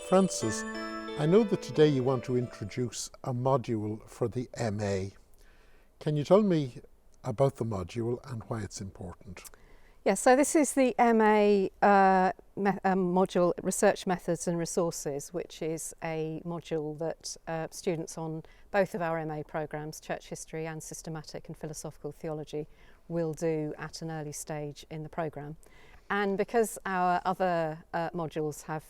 Frances, I know that today you want to introduce a module for the MA. Can you tell me about the module and why it's important? Yes, so this is the MA module, Research Methods and Resources, which is a module that students on both of our MA programmes, Church History and Systematic and Philosophical Theology, will do at an early stage in the programme. And because our other modules have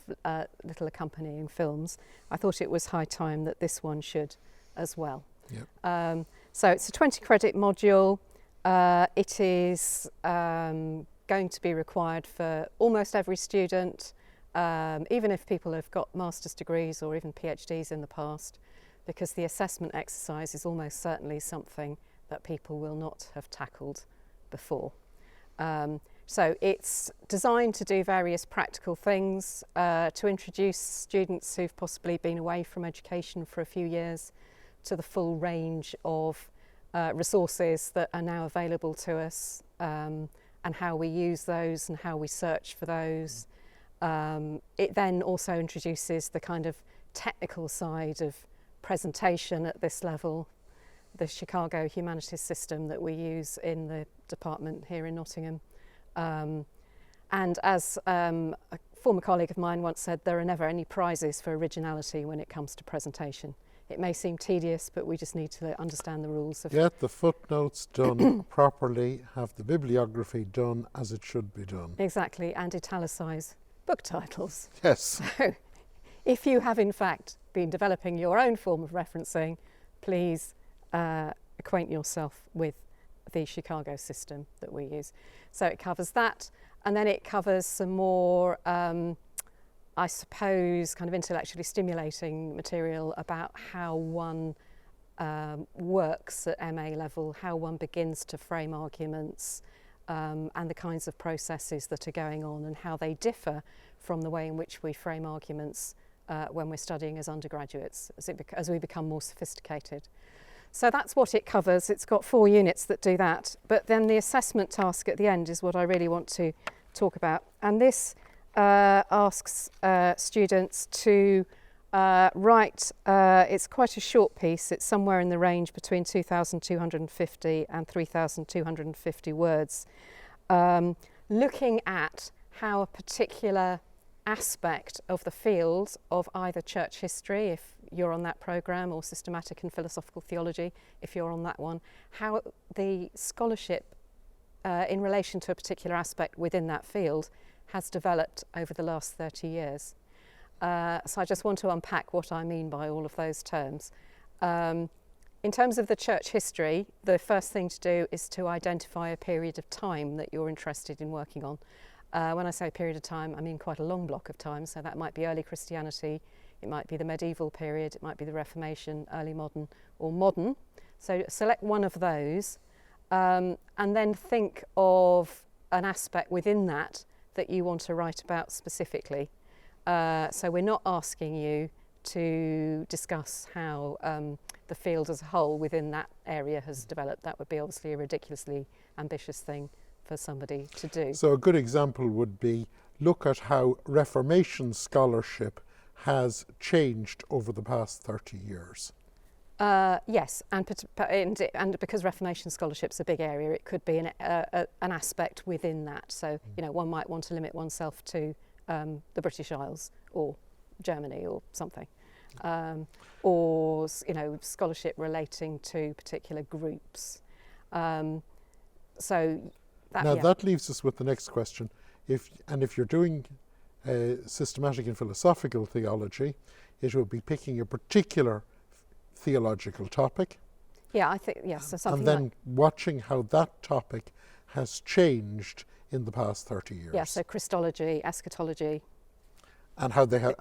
little accompanying films, I thought it was high time that this one should as well. Yep. So it's a 20 credit module. It is going to be required for almost every student, even if people have got master's degrees or even PhDs in the past, because the assessment exercise is almost certainly something that people will not have tackled before. So it's designed to do various practical things, to introduce students who've possibly been away from education for a few years to the full range of resources that are now available to us, and how we use those and how we search for those. It then also introduces the kind of technical side of presentation at this level, the Chicago Humanities System that we use in the department here in Nottingham. And as a former colleague of mine once said, there are never any prizes for originality when it comes to presentation. It may seem tedious, but we just need to understand the rules. Get the footnotes done properly, have the bibliography done as it should be done. Exactly, and italicise book titles. Yes. So, if you have in fact been developing your own form of referencing, please acquaint yourself with the Chicago system that we use. So it covers that, and then it covers some more I suppose, kind of intellectually stimulating material about how one works at MA level, how one begins to frame arguments, and the kinds of processes that are going on and how they differ from the way in which we frame arguments when we're studying as undergraduates, as we become more sophisticated. So that's what it covers. It's got 4 units that do that, but then the assessment task at the end is what I really want to talk about. And this asks students to write, it's quite a short piece, it's somewhere in the range between 2,250 and 3,250 words, looking at how a particular aspect of the field of either church history, if you're on that programme, or systematic and philosophical theology, if you're on that one, how the scholarship in relation to a particular aspect within that field has developed over the last 30 years. So I just want to unpack what I mean by all of those terms. In terms of the church history, the first thing to do is to identify a period of time that you're interested in working on. When I say period of time, I mean quite a long block of time, so that might be early Christianity, it might be the medieval period, it might be the Reformation, early modern, or modern. So select one of those, and then think of an aspect within that you want to write about specifically. So we're not asking you to discuss how the field as a whole within that area has developed. That would be obviously a ridiculously ambitious thing for somebody to do. So a good example would be look at how Reformation scholarship has changed over the past 30 years. Yes, and because Reformation scholarship's a big area, it could be an aspect within that. So, you know, one might want to limit oneself to the British Isles or Germany or something, or, you know, scholarship relating to particular groups. So that leaves us with the next question. If you're doing systematic and philosophical theology, it will be picking a particular theological topic. Yeah, I think, yes. So something and then watching how that topic has changed in the past 30 years. Yeah, so Christology, eschatology. And how they have,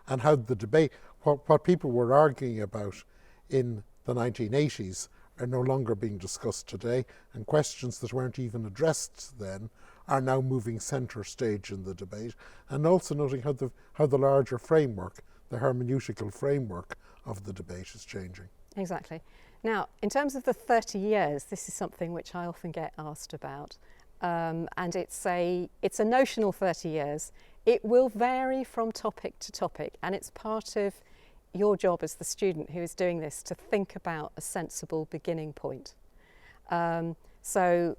and how the debate, what people were arguing about in the 1980s are no longer being discussed today, and questions that weren't even addressed then are now moving centre stage in the debate, and also noting how the larger framework, the hermeneutical framework of the debate is changing. Exactly. Now, in terms of the 30 years, this is something which I often get asked about. And it's a notional 30 years. It will vary from topic to topic, and it's part of your job as the student who is doing this to think about a sensible beginning point. So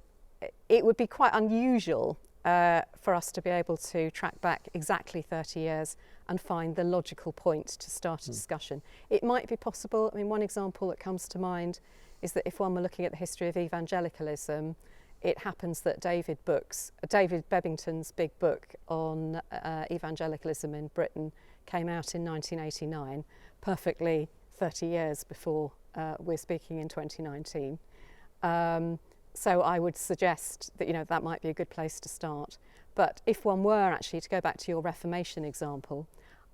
it would be quite unusual for us to be able to track back exactly 30 years and find the logical point to start a discussion. It might be possible. I mean, one example that comes to mind is that if one were looking at the history of evangelicalism, it happens that David Bebbington's big book on evangelicalism in Britain came out in 1989, perfectly 30 years before we're speaking in 2019. So I would suggest that that might be a good place to start. But if one were actually to go back to your Reformation example,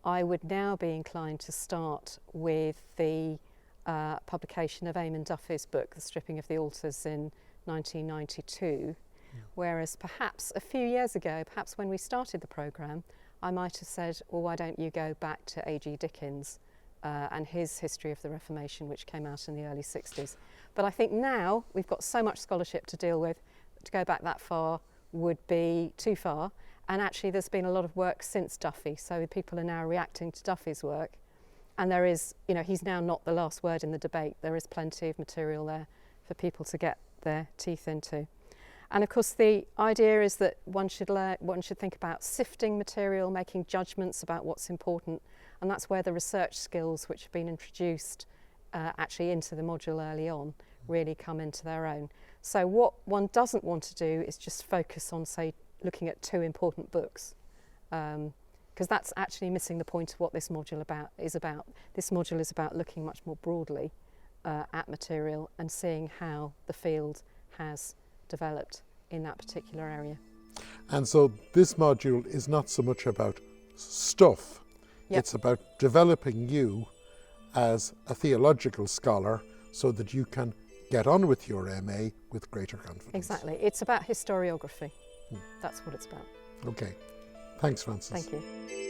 I would now be inclined to start with the publication of Eamon Duffy's book, The Stripping of the Altars, in 1992, whereas perhaps a few years ago, perhaps when we started the programme, I might have said, well, why don't you go back to A.G. Dickens and his History of the Reformation, which came out in the early 60s. But I think now we've got so much scholarship to deal with, to go back that far would be too far. And actually there's been a lot of work since Duffy, so people are now reacting to Duffy's work. And there is, he's now not the last word in the debate. There is plenty of material there for people to get their teeth into. And of course the idea is that one should think about sifting material, making judgments about what's important, and that's where the research skills which have been introduced actually into the module early on really come into their own. So what one doesn't want to do is just focus on, say, looking at 2 important books, because that's actually missing the point of what this module is about. This module is about looking much more broadly at material and seeing how the field has developed in that particular area. And so this module is not so much about stuff, it's about developing you as a theological scholar so that you can get on with your MA with greater confidence. Exactly. It's about historiography. That's what it's about. Okay. Thanks, Frances. Thank you.